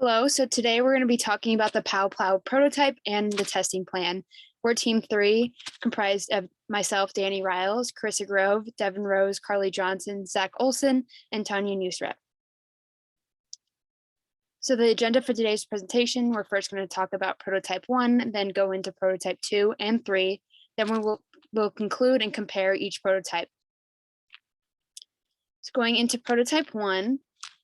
Hello, so today we're going to be talking about the POW Plow prototype and the testing plan. We're team three, comprised of myself, Danny Riles, Carissa Grove, Devin Rose, Carly Johnson, Zach Olson, and Tanya Nusret. So the agenda for today's presentation, we're first going to talk about prototype one, then go into prototype 2 and 3. Then we'll conclude and compare each prototype. So going into prototype 1,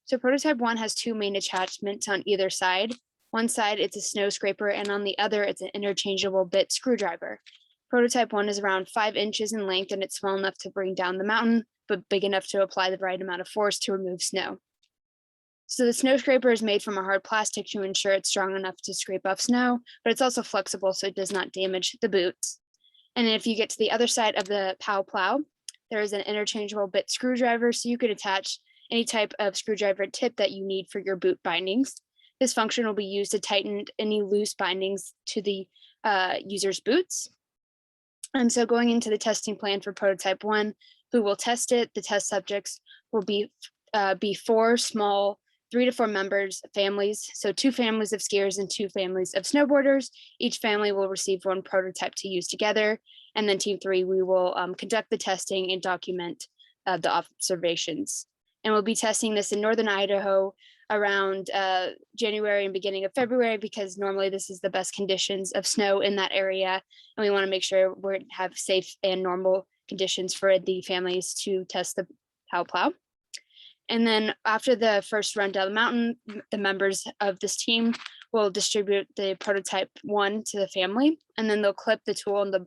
so prototype 1 has two main attachments on either side. One side, it's a snow scraper, and on the other, it's an interchangeable bit screwdriver. Prototype 1 is around 5 inches in length, and it's small enough to bring down the mountain, but big enough to apply the right amount of force to remove snow. So the snow scraper is made from a hard plastic to ensure it's strong enough to scrape off snow, but it's also flexible so it does not damage the boots. And if you get to the other side of the POW Plow, there is an interchangeable bit screwdriver, so you could attach any type of screwdriver tip that you need for your boot bindings. This function will be used to tighten any loose bindings to the user's boots. And so going into the testing plan for prototype 1, who will test it, the test subjects will be 4 small 3 to 4 members, families. So 2 families of skiers and 2 families of snowboarders. Each family will receive 1 prototype to use together. And then team 3, we will conduct the testing and document the observations. And we'll be testing this in Northern Idaho around January and beginning of February, because normally this is the best conditions of snow in that area. And we want to make sure we have safe and normal conditions for the families to test the POW Plow. And then after the first run down the mountain, the members of this team will distribute the prototype 1 to the family, and then they'll clip the tool on the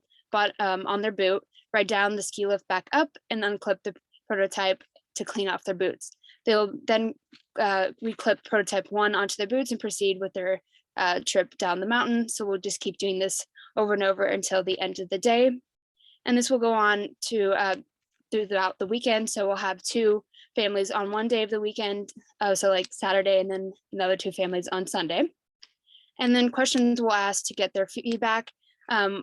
on their boot, ride down the ski lift back up, and unclip the prototype to clean off their boots. They'll then reclip prototype 1 onto their boots and proceed with their trip down the mountain. So we'll just keep doing this over and over until the end of the day. And this will go on to throughout the weekend. So we'll have 2 families on one day of the weekend, so like Saturday, and then another 2 families on Sunday. And then questions we'll ask to get their feedback.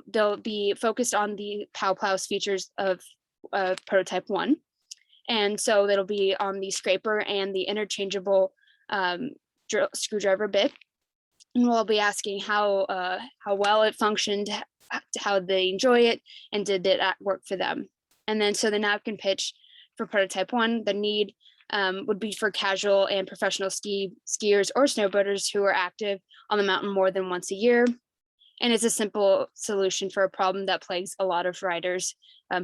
They'll be focused on the POW Plow's features of prototype 1. And so that'll be on the scraper and the interchangeable screwdriver bit. And we'll be asking how well it functioned, how they enjoy it, and did it work for them. And then so the napkin pitch for prototype 1, the need would be for casual and professional skiers or snowboarders who are active on the mountain more than once a year. And it's a simple solution for a problem that plagues a lot of riders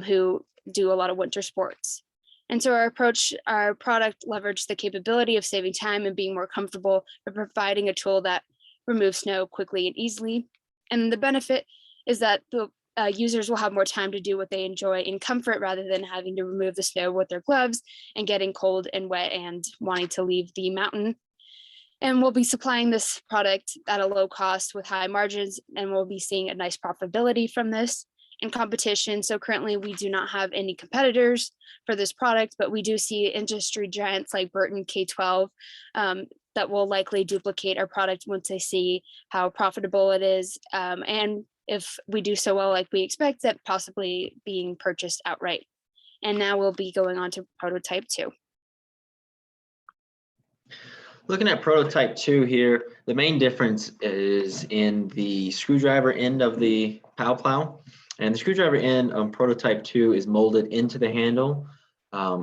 who do a lot of winter sports. And so our product leveraged the capability of saving time and being more comfortable by providing a tool that removes snow quickly and easily. And the benefit is that the users will have more time to do what they enjoy in comfort, rather than having to remove the snow with their gloves and getting cold and wet and wanting to leave the mountain. And we'll be supplying this product at a low cost with high margins, and we'll be seeing a nice profitability from this in competition. So currently we do not have any competitors for this product, but we do see industry giants like Burton K12 that will likely duplicate our product once they see how profitable it is. And if we do so well like we expect, that possibly being purchased outright. And now we'll be going on to prototype 2. Looking at prototype 2 here, the main difference is in the screwdriver end of the POW Plow. And the screwdriver end on prototype 2 is molded into the handle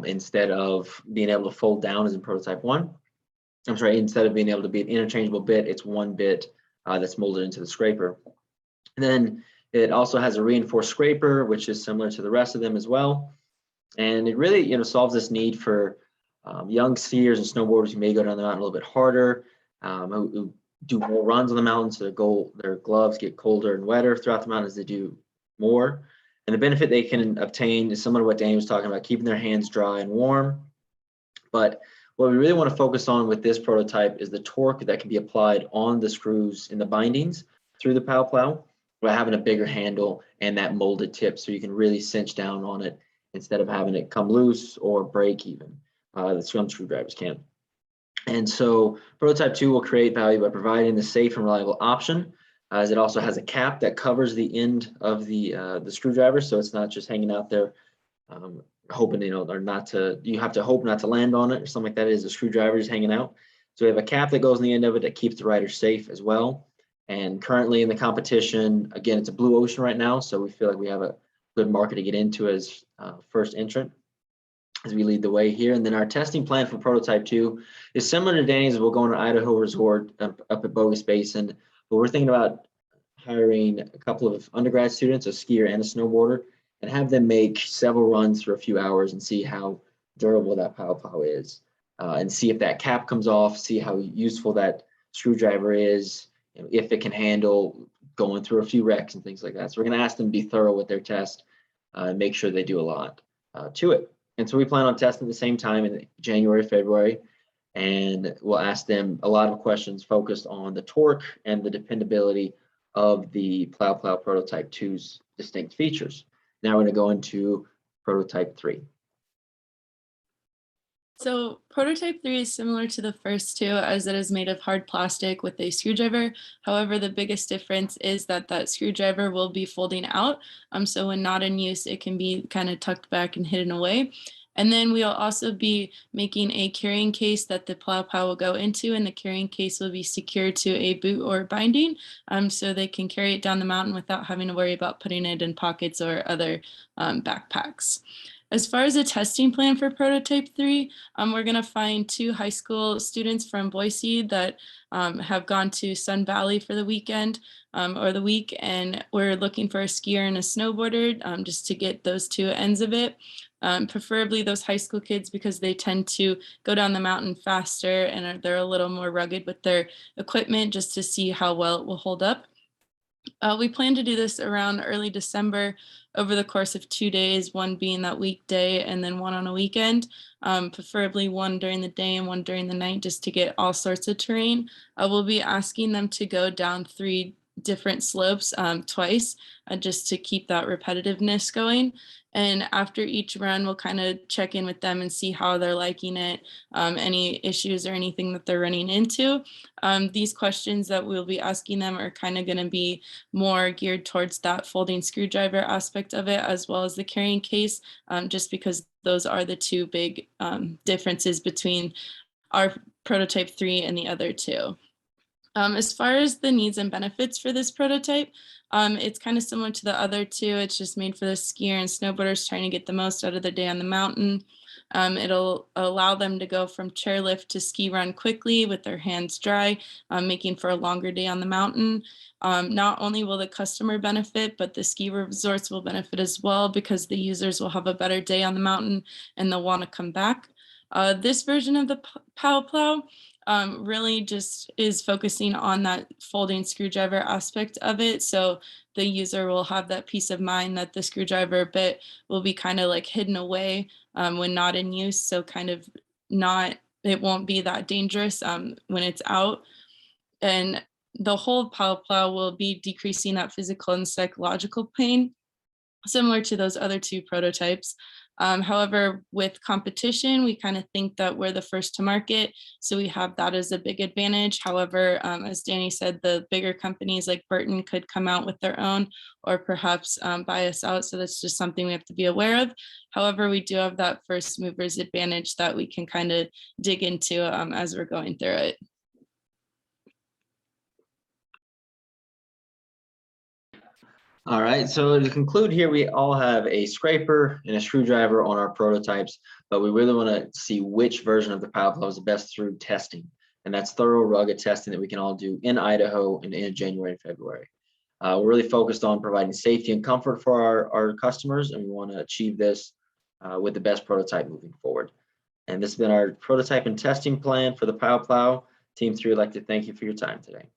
instead of being able to fold down as in prototype 1. I'm sorry, instead of being able to be an interchangeable bit, it's one bit that's molded into the scraper. And then it also has a reinforced scraper, which is similar to the rest of them as well. And it really, solves this need for young skiers and snowboarders who may go down the mountain a little bit harder, who do more runs on the mountain, so their gloves get colder and wetter throughout the mountain as they do more. And the benefit they can obtain is similar to what Danny was talking about, keeping their hands dry and warm. But what we really want to focus on with this prototype is the torque that can be applied on the screws in the bindings through the POW Plow by having a bigger handle and that molded tip, so you can really cinch down on it instead of having it come loose or break even. Some screwdrivers can. And so prototype 2 will create value by providing the safe and reliable option, as it also has a cap that covers the end of the screwdriver, so it's not just hanging out there hoping, or not to, you have to hope not to land on it or something like that. Is a screwdriver just hanging out. So we have a cap that goes on the end of it that keeps the rider safe as well. And currently in the competition, again, it's a blue ocean right now, so we feel like we have a good market to get into as first entrant as we lead the way here. And then our testing plan for prototype 2 is similar to Danny's. We'll go on an Idaho resort up at Bogus Basin, but we're thinking about hiring a couple of undergrad students, a skier and a snowboarder, and have them make several runs for a few hours and see how durable that pow plow is, and see if that cap comes off, see how useful that screwdriver is, if it can handle going through a few wrecks and things like that. So we're going to ask them to be thorough with their test and make sure they do a lot to it. And so we plan on testing at the same time in January, February, and we'll ask them a lot of questions focused on the torque and the dependability of the Plow Prototype 2's distinct features. Now we're going to go into Prototype 3. So prototype 3 is similar to the first two, as it is made of hard plastic with a screwdriver. However, the biggest difference is that that screwdriver will be folding out. So when not in use, it can be kind of tucked back and hidden away. And then we'll also be making a carrying case that the plow will go into, and the carrying case will be secured to a boot or binding, so they can carry it down the mountain without having to worry about putting it in pockets or other backpacks. As far as a testing plan for prototype 3, we're going to find 2 high school students from Boise that have gone to Sun Valley for the weekend or the week, and we're looking for a skier and a snowboarder just to get those 2 ends of it. Preferably those high school kids, because they tend to go down the mountain faster and they're a little more rugged with their equipment, just to see how well it will hold up. We plan to do this around early December over the course of 2 days, one being that weekday and then one on a weekend, preferably one during the day and one during the night, just to get all sorts of terrain. We'll be asking them to go down 3 different slopes twice, just to keep that repetitiveness going. And after each run, we'll kind of check in with them and see how they're liking it, any issues or anything that they're running into. These questions that we'll be asking them are kind of going to be more geared towards that folding screwdriver aspect of it, as well as the carrying case, just because those are the 2 big differences between our prototype 3 and the other 2. As far as the needs and benefits for this prototype, it's kind of similar to the other 2. It's just made for the skier and snowboarders trying to get the most out of their day on the mountain. It'll allow them to go from chairlift to ski run quickly with their hands dry, making for a longer day on the mountain. Not only will the customer benefit, but the ski resorts will benefit as well, because the users will have a better day on the mountain and they'll want to come back. This version of the pow plow really just is focusing on that folding screwdriver aspect of it. So the user will have that peace of mind that the screwdriver bit will be kind of like hidden away when not in use. So kind of it won't be that dangerous when it's out. And the whole pow plow will be decreasing that physical and psychological pain, similar to those other 2 prototypes. However, with competition, we kind of think that we're the first to market, so we have that as a big advantage. However, as Danny said, the bigger companies like Burton could come out with their own, or perhaps buy us out, so that's just something we have to be aware of. However, we do have that first movers advantage that we can kind of dig into as we're going through it. All right, so to conclude here, we all have a scraper and a screwdriver on our prototypes, but we really want to see which version of the pow plow is the best through testing. And that's thorough, rugged testing that we can all do in Idaho and in January and February. We're really focused on providing safety and comfort for our customers, and we want to achieve this with the best prototype moving forward. And this has been our prototype and testing plan for the pow plow. Team 3 would like to thank you for your time today.